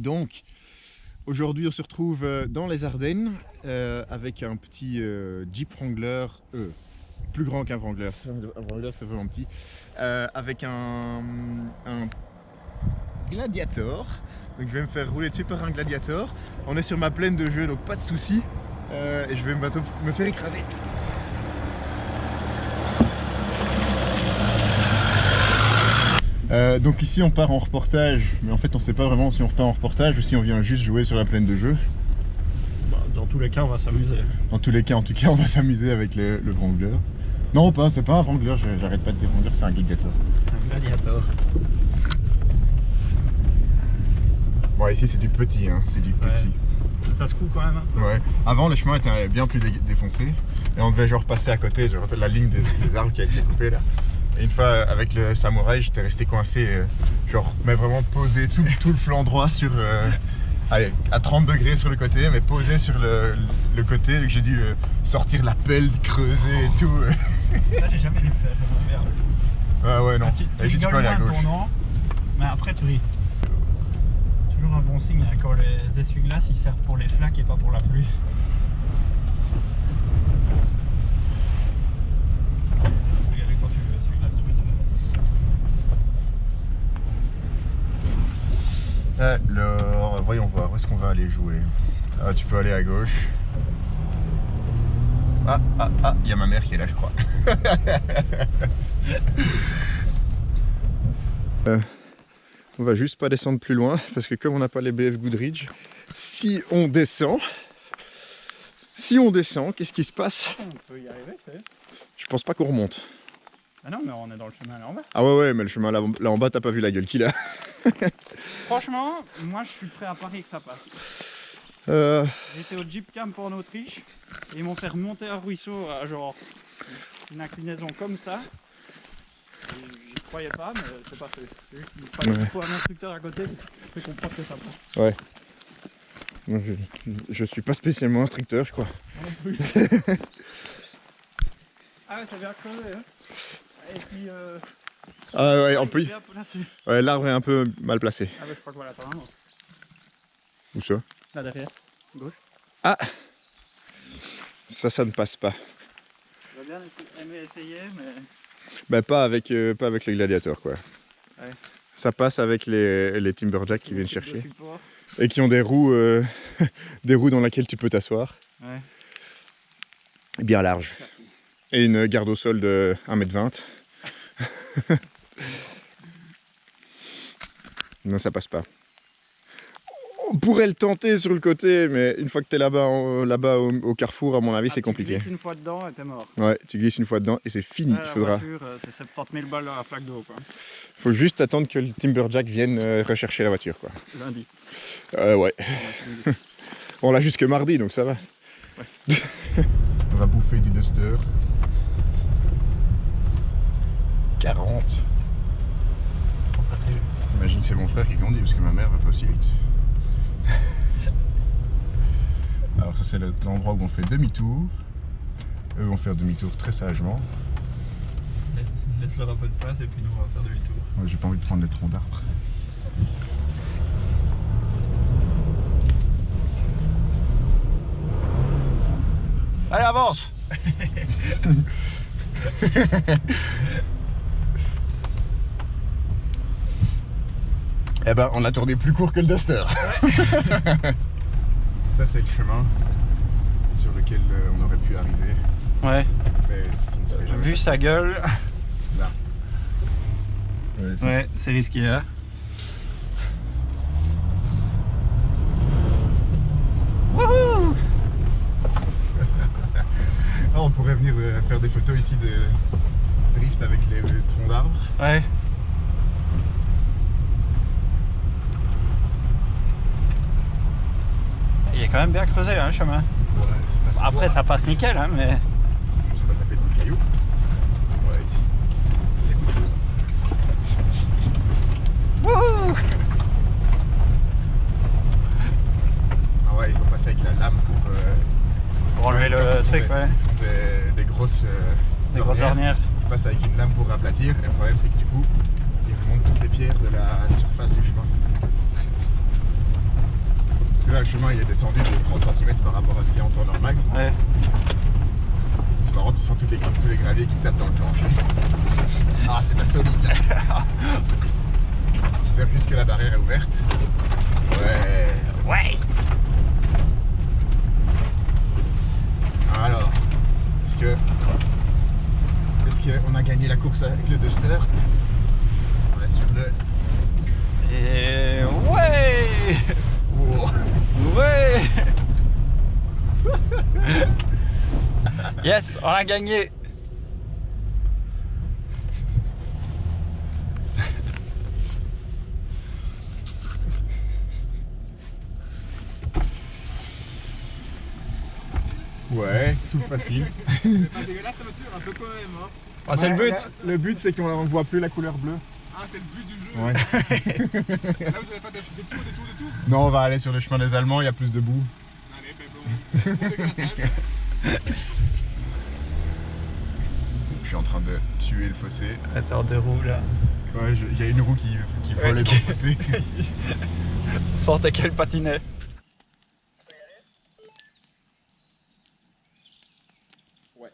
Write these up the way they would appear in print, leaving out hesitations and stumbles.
Donc, aujourd'hui, on se retrouve dans les Ardennes avec un petit Jeep Wrangler, plus grand qu'un Wrangler. Un Wrangler, c'est vraiment petit. Avec un Gladiator. Donc, je vais me faire rouler dessus par un Gladiator. On est sur ma plaine de jeu, donc pas de soucis. Et je vais bientôt me faire écraser. Donc ici on part en reportage, mais en fait on sait pas vraiment si on repart en reportage ou si on vient juste jouer sur la plaine de jeu. Bah, dans tous les cas on va s'amuser. Dans tous les cas en tout cas on va s'amuser avec le Wrangler. Non pas, c'est pas un Wrangler, j'arrête pas de dire Wrangler, c'est un Gladiator. C'est un Gladiator. Bon ici c'est du petit, hein, c'est du petit. Ça se coule quand même un peu. Ouais. Avant le chemin était bien plus défoncé et on devait genre passer à côté, genre la ligne des arbres qui a été coupée là. Et une fois avec le samouraï, j'étais resté coincé, genre mais vraiment posé tout le flanc droit sur, allez, à 30 degrés sur le côté, mais posé sur le côté, donc j'ai dû sortir la pelle, creuser et tout. Là j'ai jamais dû le faire, merde. Ah ouais non, Ici tu peux aller à gauche. Tournant, mais après tu ris. Toujours un bon signe hein, quand les essuie-glaces ils servent pour les flaques et pas pour la pluie. Alors, voyons voir, où est-ce qu'on va aller jouer? Ah, tu peux aller à gauche. Ah, il y a ma mère qui est là, je crois. On va juste pas descendre plus loin, parce que comme on n'a pas les BF Goodrich, si on descend, qu'est-ce qui se passe? On peut y arriver, tu sais. Je pense pas qu'on remonte. Ah non, mais on est dans le chemin là en bas. Ah ouais, mais le chemin là en bas, t'as pas vu la gueule qu'il a. Franchement, moi je suis prêt à parier que ça passe. J'étais au Jeep Camp en Autriche et ils m'ont fait remonter un ruisseau à genre une inclinaison comme ça. J'y croyais pas, mais c'est passé. Il faut un instructeur à côté pour comprendre que ça passe. Ouais. Non, je suis pas spécialement instructeur, je crois. Non plus. Ah ouais, c'est bien creusé, hein. Et puis ah ouais, on peut. Bien placé. Ouais, l'arbre est un peu mal placé. Ah ouais, je crois que voilà, t'as un. Où ça? Là derrière, gauche. Ah, ça ne passe pas. J'aurais bien aimé essayer, mais. Bah pas avec le Gladiator quoi. Ouais. Ça passe avec les Timberjack qui viennent chercher. Et qui ont des roues, des roues dans lesquelles tu peux t'asseoir. Ouais. Bien large. Et une garde au sol de 1,20 m. Non, ça passe pas. On pourrait le tenter sur le côté, mais une fois que tu es là-bas au carrefour, à mon avis, c'est compliqué. Tu glisses une fois dedans et t'es mort. Ouais, tu glisses une fois dedans et c'est fini. Ouais, la voiture, c'est 70 000 balles dans la flaque d'eau. Faut juste attendre que le Timberjack vienne rechercher la voiture. Quoi. Lundi. Ouais. On l'a jusque mardi, donc ça va. Ouais. On va bouffer du Duster. 40. Imagine que c'est mon frère qui conduit parce que ma mère va pas aussi vite. Alors ça c'est l'endroit où on fait demi-tour. Eux vont faire demi-tour très sagement. Laisse-leur un peu de place et puis nous on va faire demi-tour. Ouais, j'ai pas envie de prendre les troncs d'arbres. Allez, avance. Eh ben, on a tourné plus court que le Duster. Ouais. Ça, c'est le chemin sur lequel on aurait pu arriver. Ouais. Mais ce qui ne serait jamais vu sa gueule. là. Ouais, c'est risqué, hein. Wouhou. Ah, on pourrait venir faire des photos ici de drift avec les troncs d'arbres. Ouais. Il est quand même bien creusé hein, le chemin. Ouais, après ça passe nickel hein, mais. Je vais pas taper dans le caillou. Ouais ici. C'est cool. Wouhou. Ah ouais, ils ont passé avec la lame pour enlever le truc, ouais. Ils font des grosses ornières. Ils passent avec une lame pour aplatir et le problème c'est que du coup ils remontent toutes les pierres de la surface du chemin. chemin il est descendu de 30 cm par rapport à ce qu'il y a en temps normal. Ouais. C'est marrant, tu sens tous les graviers qui tapent dans le plancher. Ah, c'est pas solide. J'espère juste que la barrière est ouverte. Ouais. Ouais. Alors, est-ce qu'on a gagné la course avec le Duster? On est sur le... Et ouais. Wow. Ouais. Yes, on a gagné. Ouais, tout facile. C'est pas dégueulasse la voiture, un peu quand même. Hein. Ah, c'est le but. Le but, c'est qu'on ne voit plus la couleur bleue. Ah, c'est le but du jeu. Ouais. Là, vous allez faire des tours. Non, on va aller sur le chemin des Allemands, il y a plus de boue. Allez, ben bon dégraissage. Je suis en train de tuer le fossé. Attends, deux roues là. Ouais, il y a une roue qui volait dans le fossé. Sortez quel patinet. Ouais.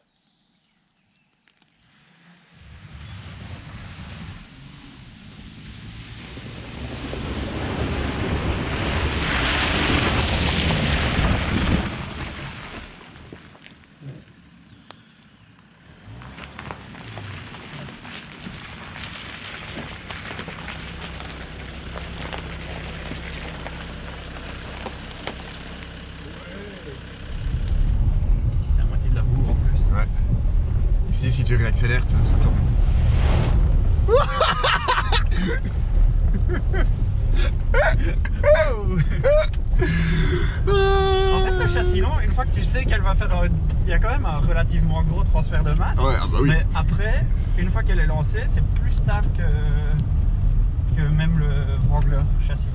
Ici c'est à moitié de la boue en plus. Ouais. Ici, si tu réaccélères, ça tourne. En fait, le châssis long, une fois que tu sais qu'elle va faire il y a quand même un relativement gros transfert de masse. Ouais, ah bah oui. Mais après, une fois qu'elle est lancée, c'est plus stable que même le Wrangler châssis long.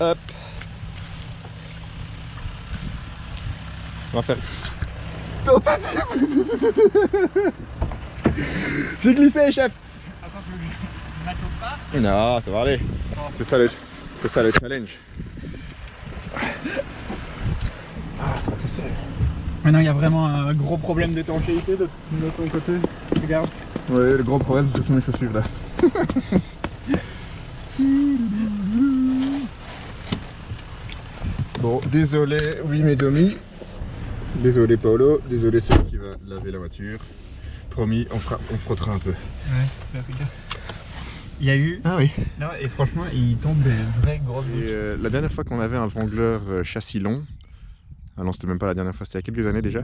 Hop. On va faire... J'ai glissé, chef. Attends, je m'attends pas. Non, ça va aller. C'est ça le challenge. Ah, ça va tout seul. Maintenant, il y a vraiment un gros problème d'étanchéité de ton côté. Regarde. Ouais, le gros problème, c'est sur mes chaussures là. Bon, désolé, oui mes domis. Désolé Paolo, désolé celui qui va laver la voiture. Promis, on frottera un peu. Ouais, regarde. Il y a eu... Ah oui. Là, et franchement, il tombe des vraies grosses gouttes. Et la dernière fois qu'on avait un Wrangler châssis long, ah non c'était même pas la dernière fois, c'était il y a quelques années déjà,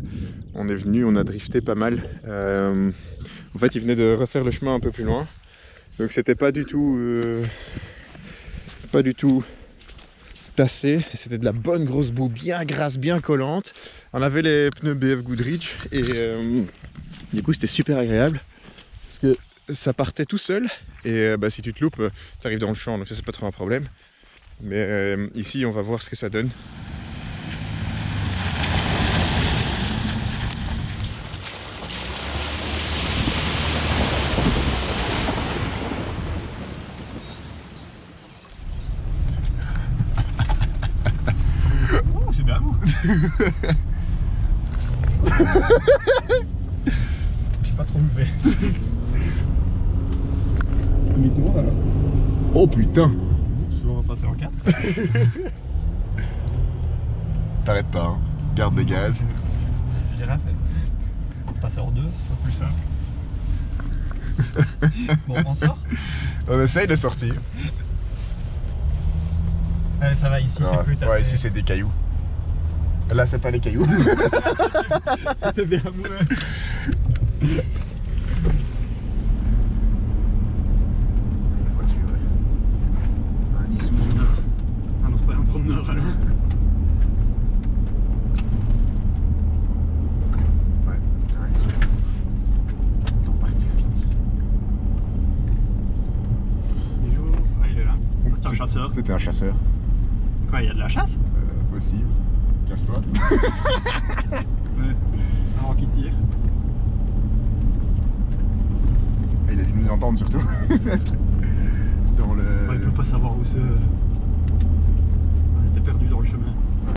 on est venu, on a drifté pas mal. En fait il venait de refaire le chemin un peu plus loin, donc c'était pas du tout tassé, c'était de la bonne grosse boue, bien grasse, bien collante. On avait les pneus BF Goodrich et du coup c'était super agréable parce que ça partait tout seul et si tu te loupes, tu arrives dans le champ, donc ça c'est pas trop un problème. Mais ici on va voir ce que ça donne. Ouh, c'est bien. J'ai pas trop levé. Demi-tour alors. Oh putain! On va passer en 4. T'arrêtes pas, hein. Garde des gaz. Girafe, passer en 2, c'est pas plus simple. Bon, on sort. On essaye de sortir. Allez, ça va, ici c'est plus taffé. Ouais, ici c'est des cailloux. Là c'est pas les cailloux. C'était bien moué. Ah non, c'est pas un promeneur alors. Ouais, on va partir vite. Ah, il est là. C'est un chasseur. C'était un chasseur. Quoi, il y a de la chasse? Possible. Casse-toi. Ouais. entendre surtout. Dans le... Ouais, il peut pas savoir où c'est. On était perdu dans le chemin.